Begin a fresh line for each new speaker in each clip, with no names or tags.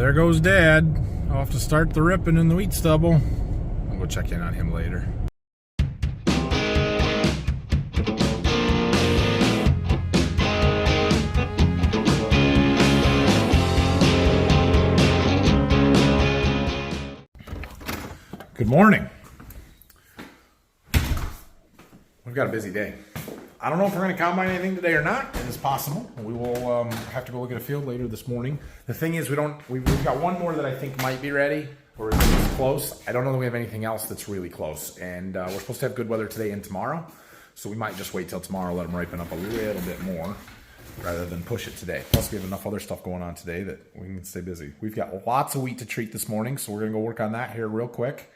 there goes Dad. Off to start the ripping in the wheat stubble. I'll go check in on him later. Good morning. We've got a busy day. I don't know if we're going to combine anything today or not. It is possible. We will have to go look at a field later this morning. The thing is, we've got one more that I think might be ready, or it's close. I don't know that we have anything else that's really close. And we're supposed to have good weather today and tomorrow, so we might just wait till tomorrow, let them ripen up a little bit more, rather than push it today. Plus, we have enough other stuff going on today that we can stay busy. We've got lots of wheat to treat this morning, so we're going to go work on that here real quick.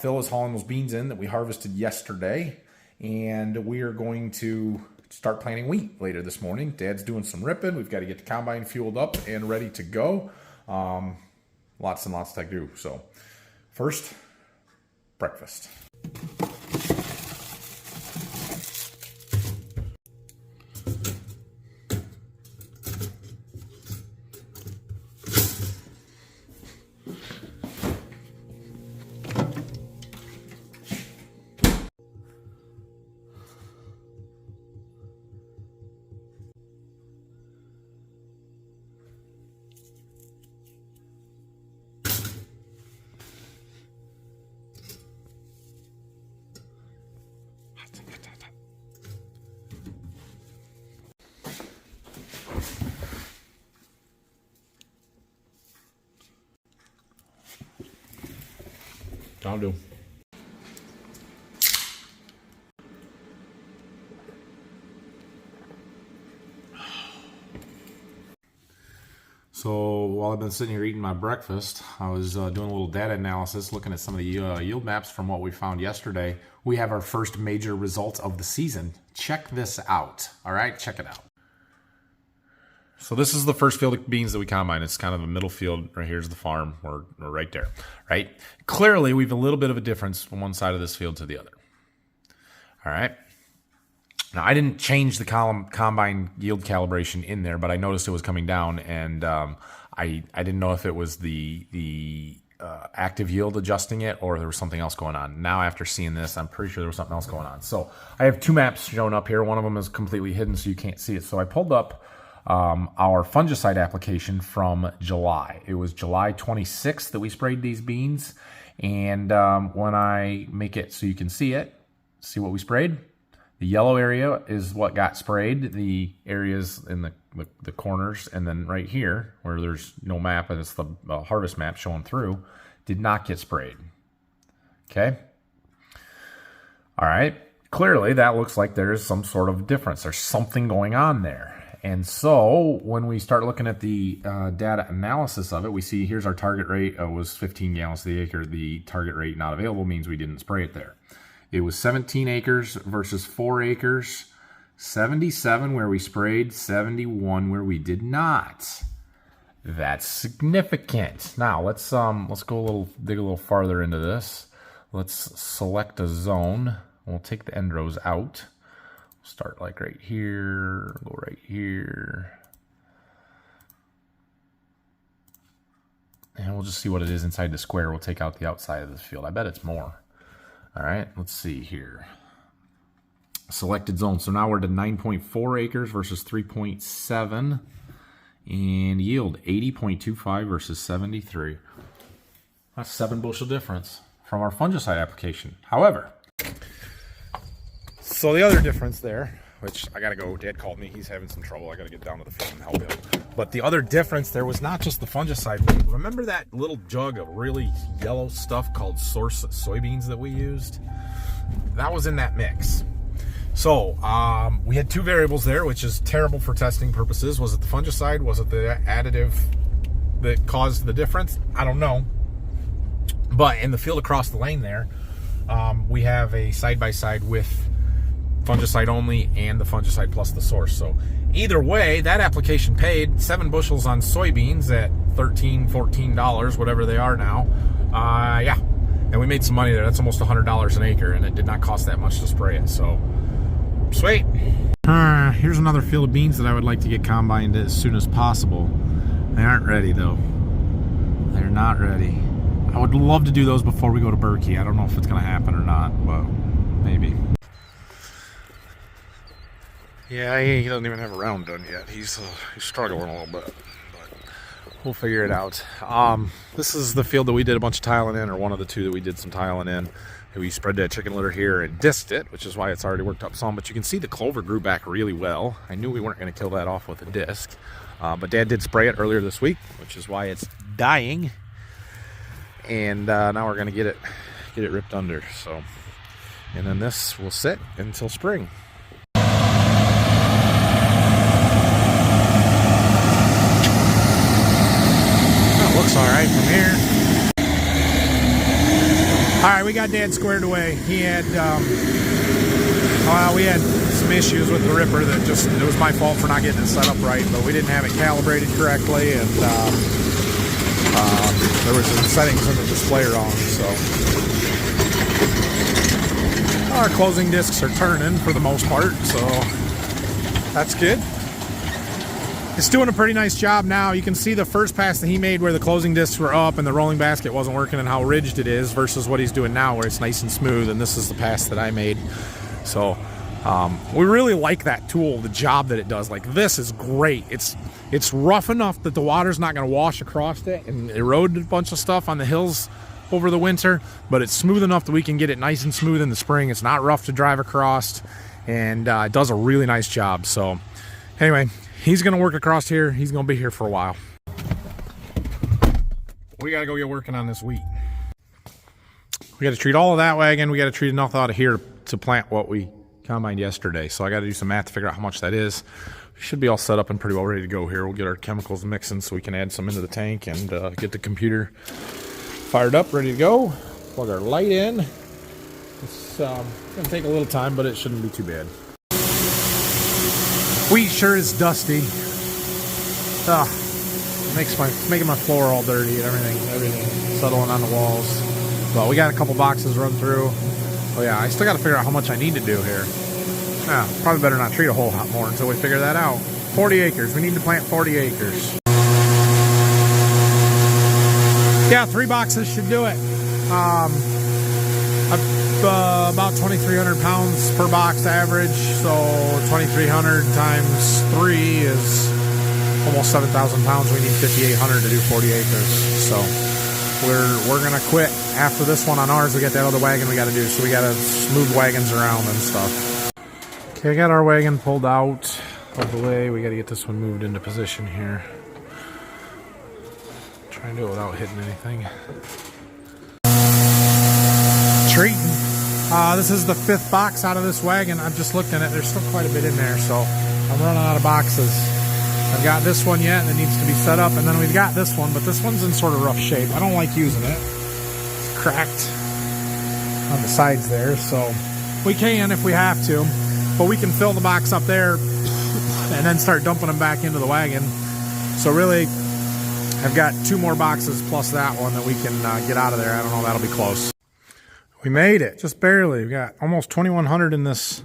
Phil is hauling those beans in that we harvested yesterday, and we are going to start planting wheat later this morning. Dad's doing some ripping. We've got to get the combine fueled up and ready to go. Lots and lots to do. So first, breakfast. I'll do. So while I've been sitting here eating my breakfast, I was doing a little data analysis, looking at some of the yield maps from what we found yesterday. We have our first major result of the season. Check this out. All right, check it out. So this is the first field of beans that we combine. It's kind of a middle field. Right here's the farm. We're right there, right? Clearly, we have a little bit of a difference from one side of this field to the other. All right. Now, I didn't change the combine yield calibration in there, but I noticed it was coming down, and I didn't know if it was the active yield adjusting it or there was something else going on. Now, after seeing this, I'm pretty sure there was something else going on. So I have two maps shown up here. One of them is completely hidden, so you can't see it. So I pulled up our fungicide application from July. It was July 26th that we sprayed these beans. And when I make it so you can see it, see what we sprayed, the yellow area is what got sprayed. The areas in the corners, and then right here where there's no map and it's the harvest map showing through, did not get sprayed. Okay. All right. Clearly that looks like there's some sort of difference. There's something going on there. And so when we start looking at the data analysis of it, we see here's our target rate. Was 15 gallons to the acre. The target rate not available means we didn't spray it there. It was 17 acres versus 4 acres. 77 where we sprayed, 71 where we did not. That's significant. Now let's go dig a little farther into this. Let's select a zone. We'll take the end rows out. Start like right here, go right here. And we'll just see what it is inside the square. We'll take out the outside of this field. I bet it's more. All right, let's see here. Selected zone. So now we're to 9.4 acres versus 3.7. And yield 80.25 versus 73. That's 7 bushel difference from our fungicide application. However, so the other difference there, which I gotta go, Dad called me, he's having some trouble, I gotta get down to the field and help him. But the other difference there was not just the fungicide. Remember that little jug of really yellow stuff called Source soybeans that we used? That was in that mix. So we had two variables there, which is terrible for testing purposes. Was it the fungicide? Was it the additive that caused the difference? I don't know. But in the field across the lane there, we have a side-by-side with fungicide only and the fungicide plus the source. So either way, that application paid 7 bushels on soybeans at $13, $14, whatever they are now. Yeah, and we made some money there. That's almost $100 an acre, and it did not cost that much to spray it. So sweet. Here's another field of beans that I would like to get combined as soon as possible. They aren't ready though. They're not ready. I would love to do those before we go to Berkey. I don't know if it's going to happen or not, but maybe. Yeah, he doesn't even have a round done yet. He's struggling a little bit, but we'll figure it out. This is the field that we did a bunch of tiling in, or one of the two that we did some tiling in. We spread that chicken litter here and disked it, which is why it's already worked up some. But you can see the clover grew back really well. I knew we weren't going to kill that off with a disc. But Dad did spray it earlier this week, which is why it's dying. And now we're going to get it ripped under. So, and then this will sit until spring. That looks all right from here. All right, we got Dad squared away. He had, we had some issues with the ripper that it was my fault for not getting it set up right, but we didn't have it calibrated correctly, and there was some settings in the display wrong, so. Our closing discs are turning for the most part, so that's good. It's doing a pretty nice job now. You can see the first pass that he made where the closing discs were up and the rolling basket wasn't working and how ridged it is versus what he's doing now where it's nice and smooth, and this is the pass that I made. So we really like that tool, the job that it does. Like, this is great. It's rough enough that the water's not going to wash across it and erode a bunch of stuff on the hills over the winter, but it's smooth enough that we can get it nice and smooth in the spring. It's not rough to drive across, and it does a really nice job. So anyway, he's going to work across here. He's going to be here for a while. We got to go get working on this wheat. We got to treat all of that wagon. We got to treat enough out of here to plant what we combined yesterday. So I got to do some math to figure out how much that is. We should be all set up and pretty well ready to go here. We'll get our chemicals mixing so we can add some into the tank and get the computer fired up, ready to go. Plug our light in. It's going to take a little time, but it shouldn't be too bad. Wheat sure is dusty. Making my floor all dirty and everything settling on the walls. But we got a couple boxes run through. Oh yeah, I still got to figure out how much I need to do here. Yeah, probably better not treat a whole lot more until we figure that out. 40 acres. We need to plant 40 acres. Yeah, 3 boxes should do it. About 2,300 pounds per box average, so 2,300 times 3 is almost 7,000 pounds. We need 5,800 to do 40 acres. So we're gonna quit after this one on ours. We got that other wagon we got to do, so we got to move wagons around and stuff. Okay, I got our wagon pulled out of the way. We got to get this one moved into position here. Try and do it without hitting anything. Treating. This is the 5th box out of this wagon. I've just looked in it. There's still quite a bit in there, so I'm running out of boxes. I've got this one yet that needs to be set up, and then we've got this one, but this one's in sort of rough shape. I don't like using it. It's cracked on the sides there, so we can if we have to, but we can fill the box up there and then start dumping them back into the wagon. So really, I've got 2 more boxes plus that one that we can get out of there. I don't know, that'll be close. We made it, just barely. We got almost 2,100 in this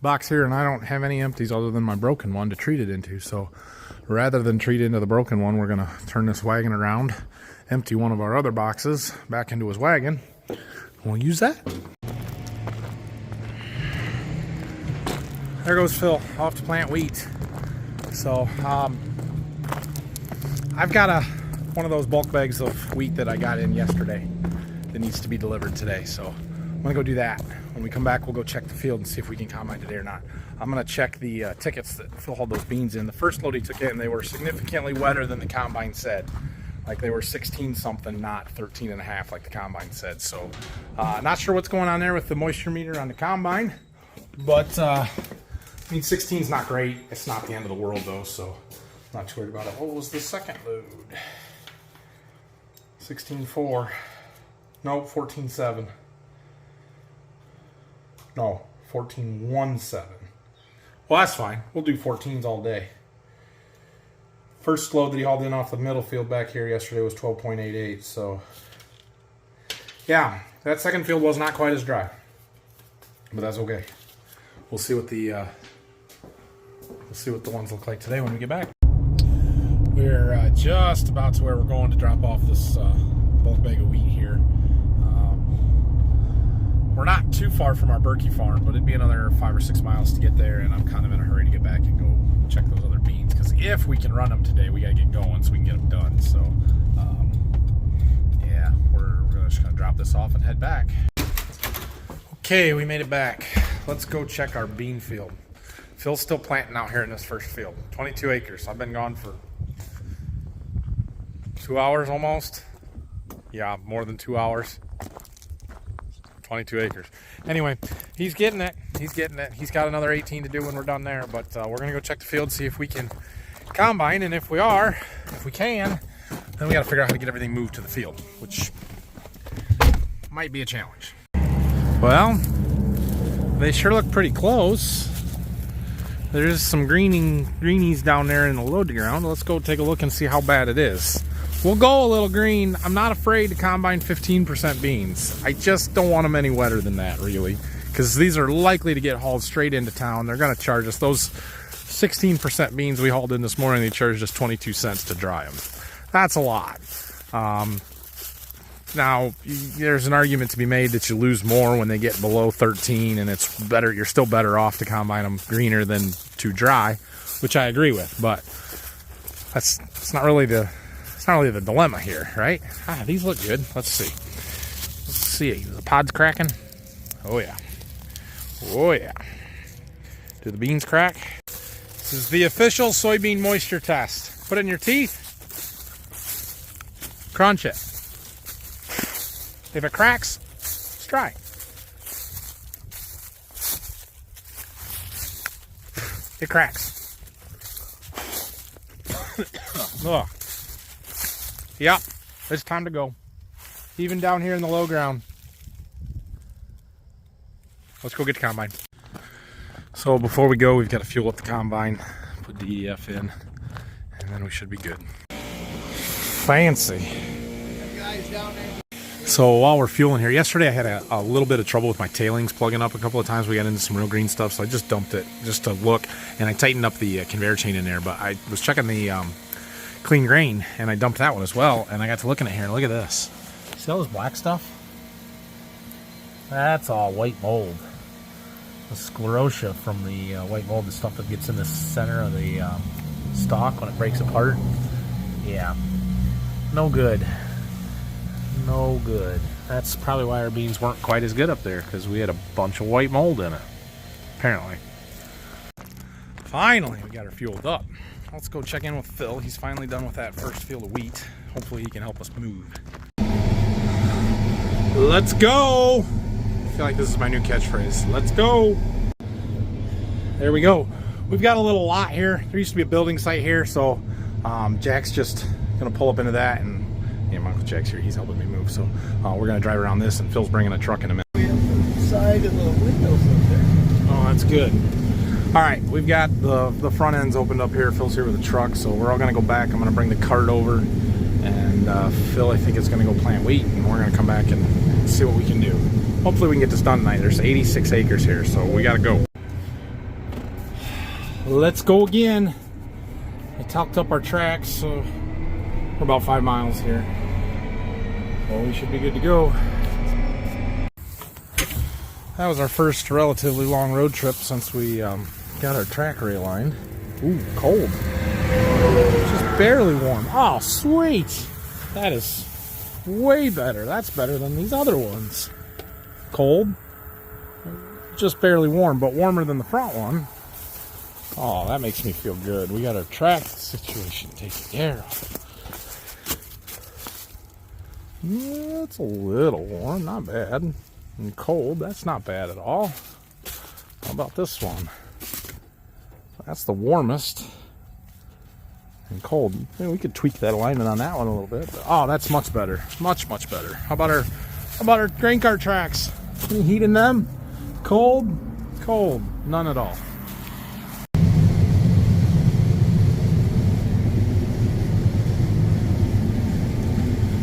box here, and I don't have any empties other than my broken one to treat it into. So rather than treat into the broken one, we're going to turn this wagon around, empty one of our other boxes back into his wagon. We'll use that. There goes Phil, off to plant wheat. So I've got one of those bulk bags of wheat that I got in yesterday that needs to be delivered today, so I'm gonna go do that. When we come back, we'll go check the field and see if we can combine today or not. I'm gonna check the tickets that Phil hauled those beans in. The first load he took in, they were significantly wetter than the combine said. Like, they were 16 something, not 13 and a half like the combine said. So not sure what's going on there with the moisture meter on the combine, but I mean, 16 is not great. It's not the end of the world though, so not too worried about it. What was the second load? 16.4. No, 14.7. No, 14.17. Well, that's fine. We'll do 14s all day. First load that he hauled in off the middle field back here yesterday was 12.88. So, yeah, that second field was not quite as dry, but that's okay. We'll see what the ones look like today when we get back. We're just about to where we're going to drop off this bulk bag of wheat here. We're not too far from our Berkey farm, but it'd be another 5 or 6 miles to get there, and I'm kind of in a hurry to get back and go check those other beans, because if we can run them today, we got to get going so we can get them done. So, yeah, we're just going to drop this off and head back. Okay, we made it back. Let's go check our bean field. Phil's still planting out here in this first field. 22 acres. I've been gone for 2 hours almost. Yeah, more than 2 hours. 22 acres. Anyway, he's getting it. He's getting it. He's got another 18 to do when we're done there, but we're going to go check the field, see if we can combine, and if we can, then we got to figure out how to get everything moved to the field, which might be a challenge. Well, they sure look pretty close. There's some greenies down there in the load ground. Let's go take a look and see how bad it is. We'll go a little green. I'm not afraid to combine 15% beans. I just don't want them any wetter than that, really, because these are likely to get hauled straight into town. They're going to charge us. Those 16% beans we hauled in this morning, they charged us 22 cents to dry them. That's a lot. Now, there's an argument to be made that you lose more when they get below 13, and it's better. You're still better off to combine them greener than to dry, which I agree with. But it's not really the dilemma here, right? These look good. Let's see. Let's see. The pod's cracking. Oh yeah. Oh yeah. Do the beans crack? This is the official soybean moisture test. Put it in your teeth. Crunch it. If it cracks, it's dry. It cracks. Ugh. Yep, it's time to go. Even down here in the low ground. Let's go get the combine. So before we go, we've got to fuel up the combine, put the EDF in, and then we should be good. Fancy. So while we're fueling here, yesterday I had a little bit of trouble with my tailings plugging up a couple of times. We got into some real green stuff, so I just dumped it just to look, and I tightened up the conveyor chain in there, but I was checking the clean grain, and I dumped that one as well, and I got to looking at here, and look at this. See all this black stuff? That's all white mold. The sclerotia from the white mold, the stuff that gets in the center of the stalk when it breaks apart. Yeah, no good. No good. That's probably why our beans weren't quite as good up there, because we had a bunch of white mold in it, apparently. Finally, we got her fueled up. Let's go check in with Phil. He's finally done with that first field of wheat. Hopefully he can help us move. Let's go! I feel like this is my new catchphrase. Let's go! There we go. We've got a little lot here. There used to be a building site here, so Jack's just gonna pull up into that, and yeah, my Uncle Jack's here. He's helping me move, so we're gonna drive around this, and Phil's bringing a truck in a minute. We have the side of the windows up there. Oh, that's good. All right, we've got the front ends opened up here. Phil's here with the truck, so we're all gonna go back. I'm gonna bring the cart over, and Phil, I think, is gonna go plant wheat, and we're gonna come back and see what we can do. Hopefully we can get this done tonight. There's 86 acres here, so we gotta go. Let's go again. I talked up our tracks, so we're about 5 miles here. Well, we should be good to go. That was our first relatively long road trip since we got our track realigned. Ooh, cold. Just barely warm. Oh, sweet. That is way better. That's better than these other ones. Cold. Just barely warm, but warmer than the front one. Oh, that makes me feel good. We got our track situation taken care of. Yeah, it's a little warm, not bad. And cold, that's not bad at all. How about this one? That's the warmest. And cold. Maybe we could tweak that alignment on that one a little bit. But, oh, that's much better. Much, much better. How about our grain cart tracks? Any heat in them? Cold? Cold. None at all.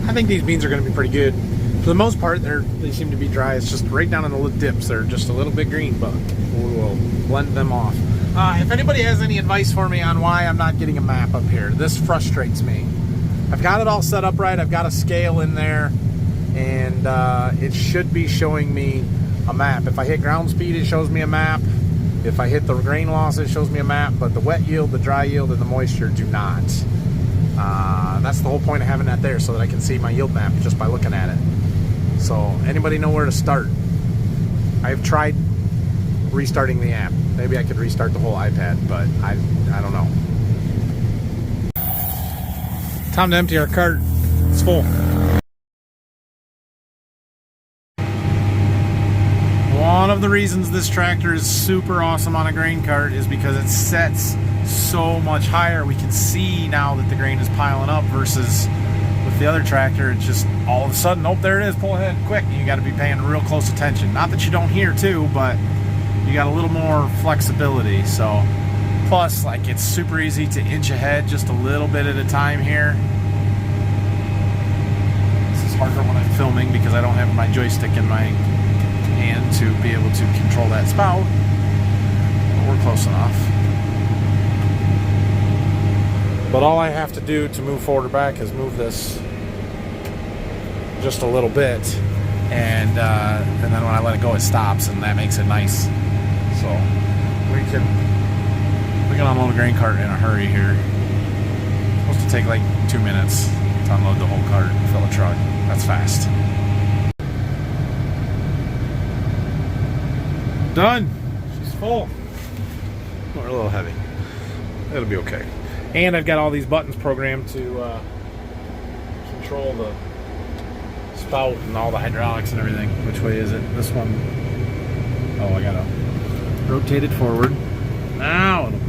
I think these beans are going to be pretty good. For the most part, they seem to be dry. It's just right down in the dips. They're just a little bit green, but we'll blend them off. If anybody has any advice for me on why I'm not getting a map up here, this frustrates me. I've got it all set up right. I've got a scale in there, and it should be showing me a map. If I hit ground speed, it shows me a map. If I hit the grain loss, it shows me a map. But the wet yield, the dry yield, and the moisture do not. That's the whole point of having that there, so that I can see my yield map just by looking at it. So anybody know where to start? I've tried restarting the app. Maybe I could restart the whole iPad, but I don't know. Time to empty our cart. It's full. One of the reasons this tractor is super awesome on a grain cart is because it sets so much higher. We can see now that the grain is piling up versus with the other tractor, it's just all of a sudden, oh, there it is, pull ahead quick. You got to be paying real close attention. Not that you don't hear too, but you got a little more flexibility. So plus, like, it's super easy to inch ahead just a little bit at a time here. This is harder when I'm filming because I don't have my joystick in my hand to be able to control that spout. But we're close enough. But all I have to do to move forward or back is move this just a little bit, and then when I let it go, it stops, and that makes it nice. So we can unload a grain cart in a hurry here. It's supposed to take like 2 minutes to unload the whole cart and fill a truck. That's fast. Done. She's full. We're a little heavy. It'll be okay. And I've got all these buttons programmed to control the spout and all the hydraulics and everything. Which way is it? This one. Oh, I gotta rotate it forward. Now it'll go.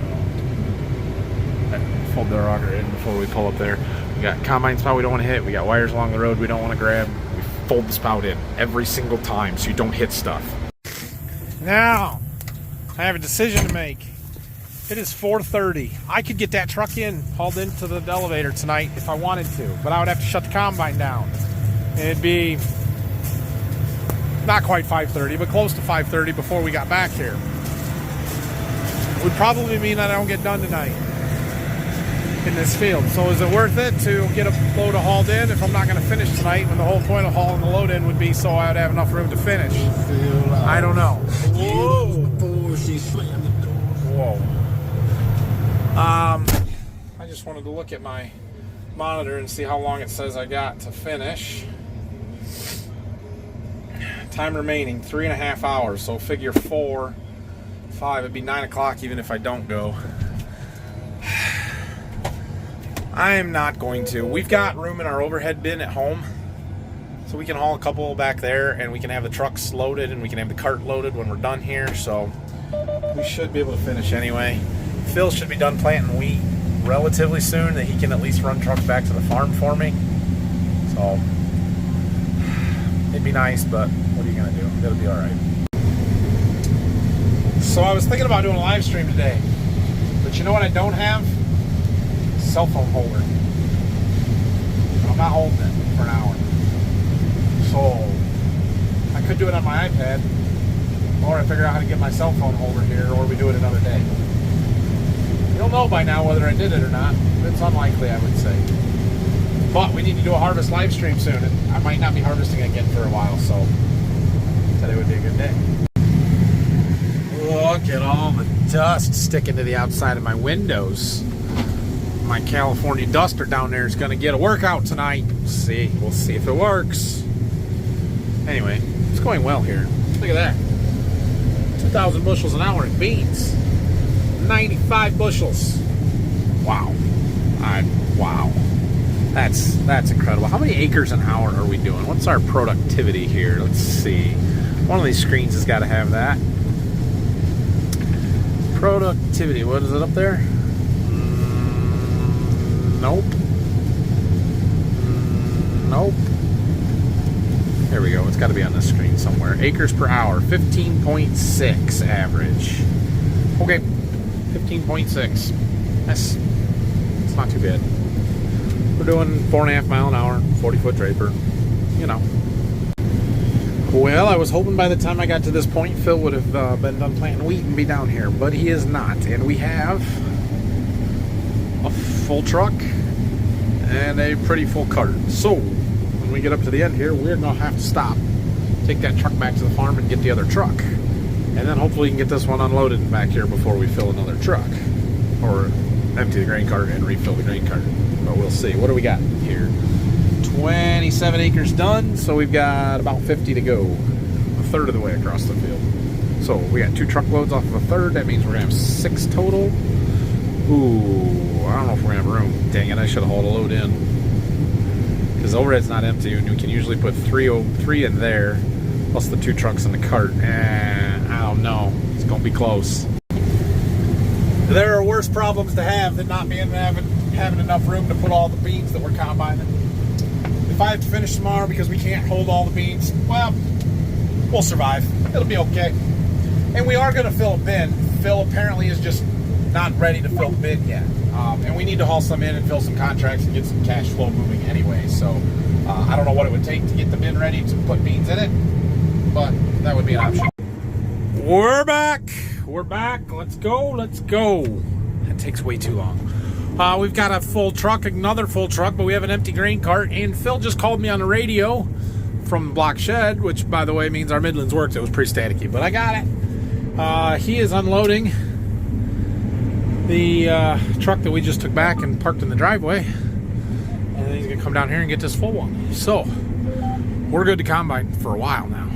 Fold the rocker in before we pull up there. We got combine spout we don't want to hit. We got wires along the road we don't want to grab. We fold the spout in every single time so you don't hit stuff. Now, I have a decision to make. It is 4:30. I could get that truck hauled into the elevator tonight if I wanted to, but I would have to shut the combine down. It'd be not quite 5:30, but close to 5:30 before we got back here. It would probably mean that I don't get done tonight in this field. So is it worth it to get a load hauled in if I'm not going to finish tonight, when the whole point of hauling the load in would be so I would have enough room to finish? I don't know. Whoa. Whoa. I just wanted to look at my monitor and see how long it says I got to finish. Time remaining 3.5 hours, so figure 4, 5, it'd be 9 o'clock even if I don't go. I am not going to. We've got room in our overhead bin at home, so we can haul a couple back there, and we can have the trucks loaded, and we can have the cart loaded when we're done here, so we should be able to finish anyway. Phil should be done planting wheat relatively soon, that he can at least run trucks back to the farm for me. So it'd be nice, but what are you gonna do? It'll be all right. So I was thinking about doing a live stream today, but you know what I don't have? Cell phone holder. I'm not holding it for an hour. So I could do it on my iPad, or I figure out how to get my cell phone holder here, or we do it another day. You'll know by now whether I did it or not. It's unlikely, I would say. But we need to do a harvest live stream soon, and I might not be harvesting again for a while, so today would be a good day. Look at all the dust sticking to the outside of my windows. My California duster down there is going to get a workout tonight. We'll see if it works. Anyway, it's going well here. Look at that. 2,000 bushels an hour in beans. 95 bushels. Wow. Wow. That's incredible. How many acres an hour are we doing? What's our productivity here? Let's see. One of these screens has got to have that. Productivity. What is it up there? Nope. Nope. There we go. It's got to be on this screen somewhere. Acres per hour. 15.6 average. Okay. 15.6. It's not too bad. We're doing 4.5 mile an hour, 40-foot draper. You know. Well, I was hoping by the time I got to this point, Phil would have been done planting wheat and be down here, but he is not. And we have a full truck and a pretty full cart. So when we get up to the end here, we're going to have to stop, take that truck back to the farm and get the other truck. And then hopefully we can get this one unloaded back here before we fill another truck. Or empty the grain cart and refill the grain cart. But we'll see. What do we got here? 27 acres done, so we've got about 50 to go. A third of the way across the field. So we got 2 truckloads off of a third. That means we're going to have 6 total. Ooh, I don't know if we're going to have room. Dang it, I should have hauled a load in. Because the overhead's not empty, and we can usually put 3 in there, plus the 2 trucks in the cart. And I don't know. It's going to be close. There are worse problems to have than not having enough room to put all the beans that we're combining. If I have to finish tomorrow because we can't hold all the beans, well, we'll survive. It'll be okay. And we are going to fill a bin. Phil apparently is just not ready to fill the bin yet. And we need to haul some in and fill some contracts and get some cash flow moving anyway. So I don't know what it would take to get the bin ready to put beans in it, but that would be an option. We're back. We're back. Let's go. Let's go. That takes way too long. We've got a full truck, another full truck, but we have an empty grain cart. And Phil just called me on the radio from the block shed, which, by the way, means our Midlands worked. It was pretty staticky, but I got it. He is unloading the truck that we just took back and parked in the driveway. And then he's going to come down here and get this full one. So, we're good to combine for a while now.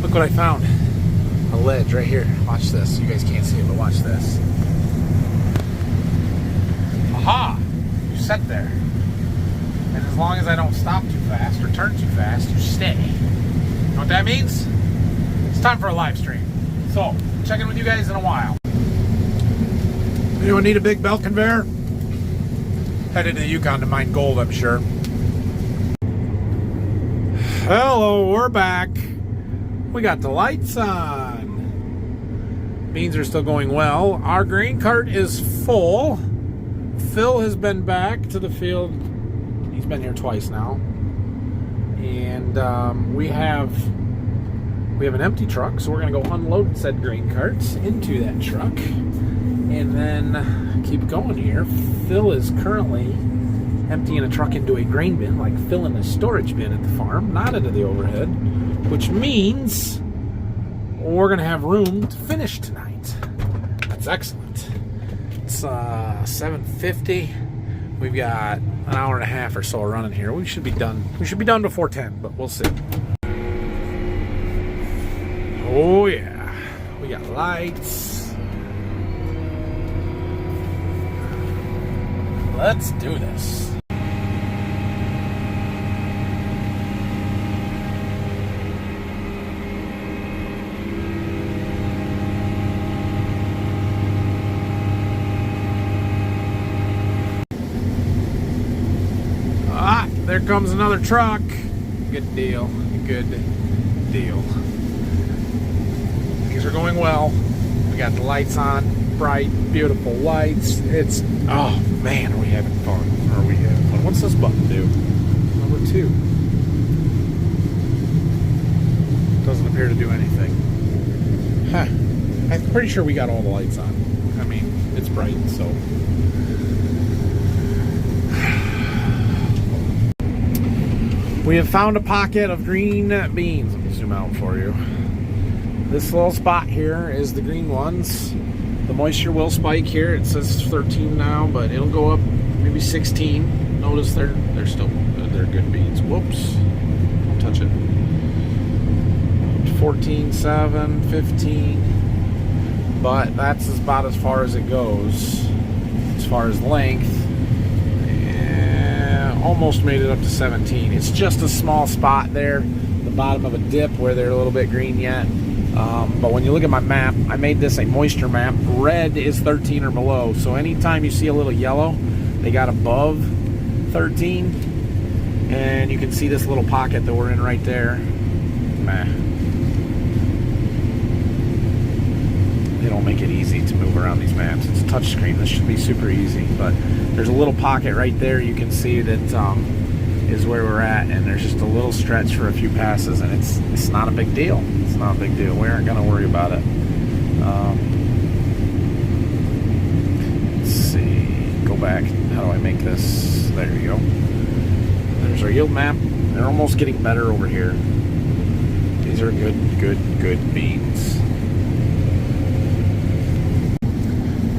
Look what I found. A ledge right here. Watch this. You guys can't see it, but watch this. Aha! You sit there. And as long as I don't stop too fast or turn too fast, you stay. You know what that means? It's time for a live stream. So, check in with you guys in a while. Anyone need a big belt conveyor? Headed to the Yukon to mine gold, I'm sure. Hello, we're back. We got the lights on. Beans are still going well. Our grain cart is full. Phil has been back to the field. He's been here twice now. And we have an empty truck, so we're going to go unload said grain carts into that truck and then keep going here. Phil is currently emptying a truck into a grain bin, like filling a storage bin at the farm, not into the overhead, which means we're going to have room to finish tonight. That's excellent. It's 7:50. We've got an hour and a half or so running here. We should be done. We should be done before 10, but we'll see. Oh yeah, we got lights. Let's do this. There comes another truck. Good deal. Good deal. Things are going well. We got the lights on. Bright, beautiful lights. It's, oh man, are we having fun? Are we having fun? What's this button do? Number 2. Doesn't appear to do anything. Huh. I'm pretty sure we got all the lights on. I mean, it's bright, so. We have found a pocket of green beans. Let me zoom out for you. This little spot here is the green ones. The moisture will spike here. It says 13 now, but it'll go up maybe 16. Notice they're still they're good beans. Whoops. Don't touch it. 14, 7, 15. But that's about as far as it goes. As far as length. Almost made it up to 17. It's just a small spot there, the bottom of a dip where they're a little bit green yet. But when you look at my map, I made this a moisture map. Red is 13 or below. So anytime you see a little yellow, they got above 13. And you can see this little pocket that we're in right there. They don't make it easy to move around these maps. It's a touchscreen. This should be super easy. But there's a little pocket right there. You can see that is where we're at, and there's just a little stretch for a few passes, and it's not a big deal. It's not a big deal. We aren't going to worry about it. Let's see. Go back. How do I make this? There you go. There's our yield map. They're almost getting better over here. These are good beans.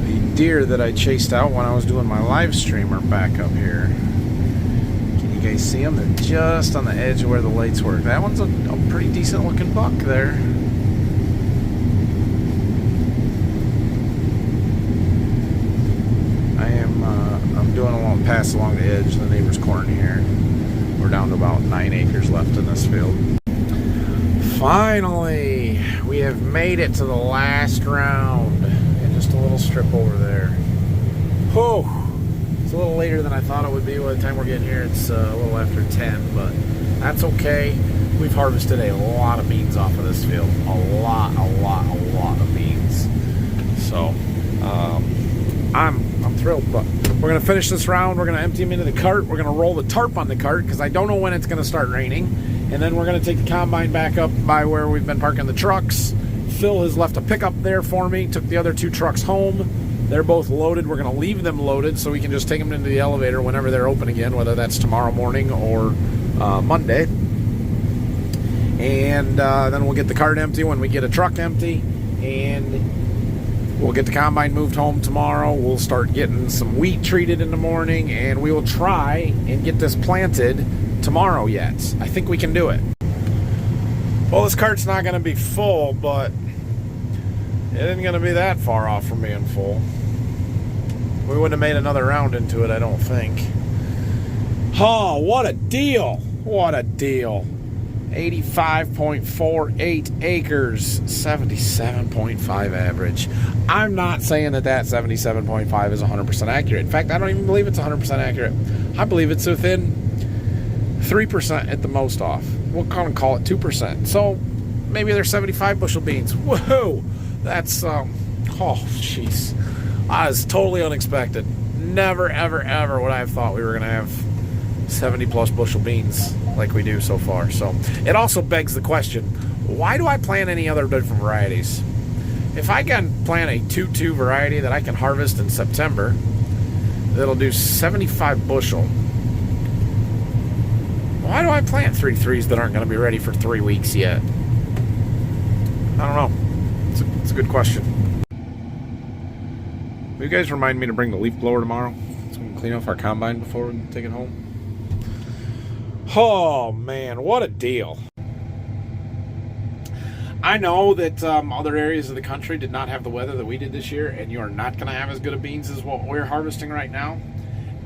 The deer that I chased out when I was doing my live stream are back up here. Can you guys see them? They're just on the edge of where the lights work. That one's a pretty decent looking buck there. I'm doing a long pass along the edge of the neighbor's corn here. We're down to about 9 acres left in this field. Finally, we have made it to the last round, and just a little strip over there. Oh, it's a little later than I thought it would be. By the time we're getting here, it's a little after 10, but that's okay. We've harvested a lot of beans off of this field. A lot of beans. So, I'm thrilled, but we're going to finish this round. We're going to empty them into the cart. We're going to roll the tarp on the cart because I don't know when it's going to start raining. And then we're going to take the combine back up by where we've been parking the trucks. Phil has left a pickup there for me. Took the other 2 trucks home. They're both loaded. We're going to leave them loaded so we can just take them into the elevator whenever they're open again, whether that's tomorrow morning or Monday. And then we'll get the cart empty when we get a truck empty. And we'll get the combine moved home tomorrow. We'll start getting some wheat treated in the morning, and we will try and get this planted tomorrow yet. I think we can do it. Well, this cart's not going to be full, but it isn't going to be that far off from being full. We wouldn't have made another round into it, I don't think. Oh, what a deal. What a deal. 85.48 acres, 77.5 average. I'm not saying that 77.5 is 100% accurate. In fact, I don't even believe it's 100% accurate. I believe it's within 3% at the most off. We'll kind of call it 2%. So maybe they're 75 bushel beans. Whoa, that's oh jeez, that is totally unexpected. Never ever would I have thought we were gonna have 70 plus bushel beans like we do so far. So it also begs the question, why do I plant any other different varieties? If I can plant a 2-2 variety that I can harvest in September, that'll do 75 bushel, why do I plant 3-3s that aren't going to be ready for 3 weeks yet? I don't know. It's a good question. Will you guys remind me to bring the leaf blower tomorrow so we can clean off our combine before we take it home? Oh man, what a deal. I know that other areas of the country did not have the weather that we did this year, and you are not going to have as good of beans as what we're harvesting right now.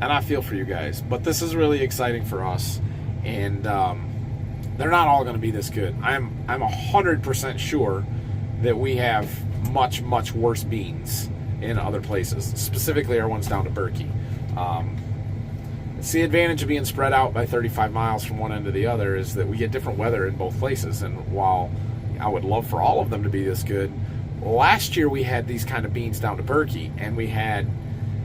And I feel for you guys, but this is really exciting for us. And they're not all going to be this good. I'm 100% sure that we have much worse beans in other places, specifically our ones down to Berkey. It's the advantage of being spread out by 35 miles from one end to the other is that we get different weather in both places. And while I would love for all of them to be this good, last year we had these kind of beans down to Berkey, and we had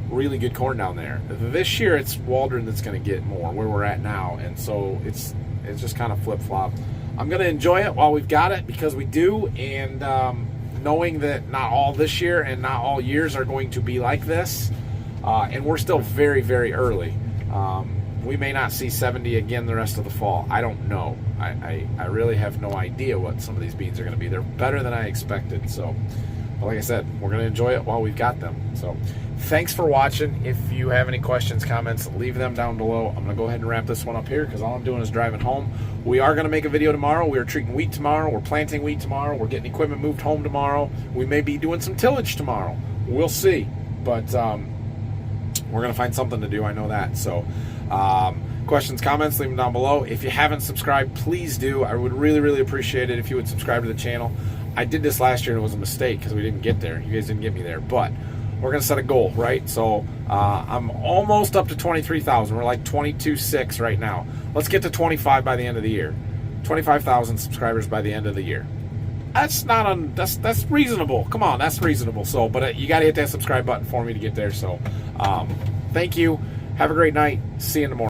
really good corn down there. This year it's Waldron that's going to get more where we're at now, and so it's just kind of flip-flop. I'm going to enjoy it while we've got it, because we do, and knowing that not all this year and not all years are going to be like this, and we're still very early. We may not see 70 again the rest of the fall. I don't know. I really have no idea what some of these beans are going to be. They're better than I expected. So, but like I said, we're going to enjoy it while we've got them. So thanks for watching. If you have any questions, comments, leave them down below. I'm going to go ahead and wrap this one up here because all I'm doing is driving home. We are going to make a video tomorrow. We are treating wheat tomorrow. We're planting wheat tomorrow. We're getting equipment moved home tomorrow. We may be doing some tillage tomorrow. We'll see. But we're going to find something to do. I know that. So questions, comments, leave them down below. If you haven't subscribed, please do. I would really appreciate it if you would subscribe to the channel. I did this last year and it was a mistake because we didn't get there. You guys didn't get me there. But we're going to set a goal, right? So I'm almost up to 23,000. We're like 22.6 right now. Let's get to 25 by the end of the year. 25,000 subscribers by the end of the year. That's not that's reasonable. Come on, that's reasonable. So, but you got to hit that subscribe button for me to get there. So, thank you. Have a great night. See you in the morning.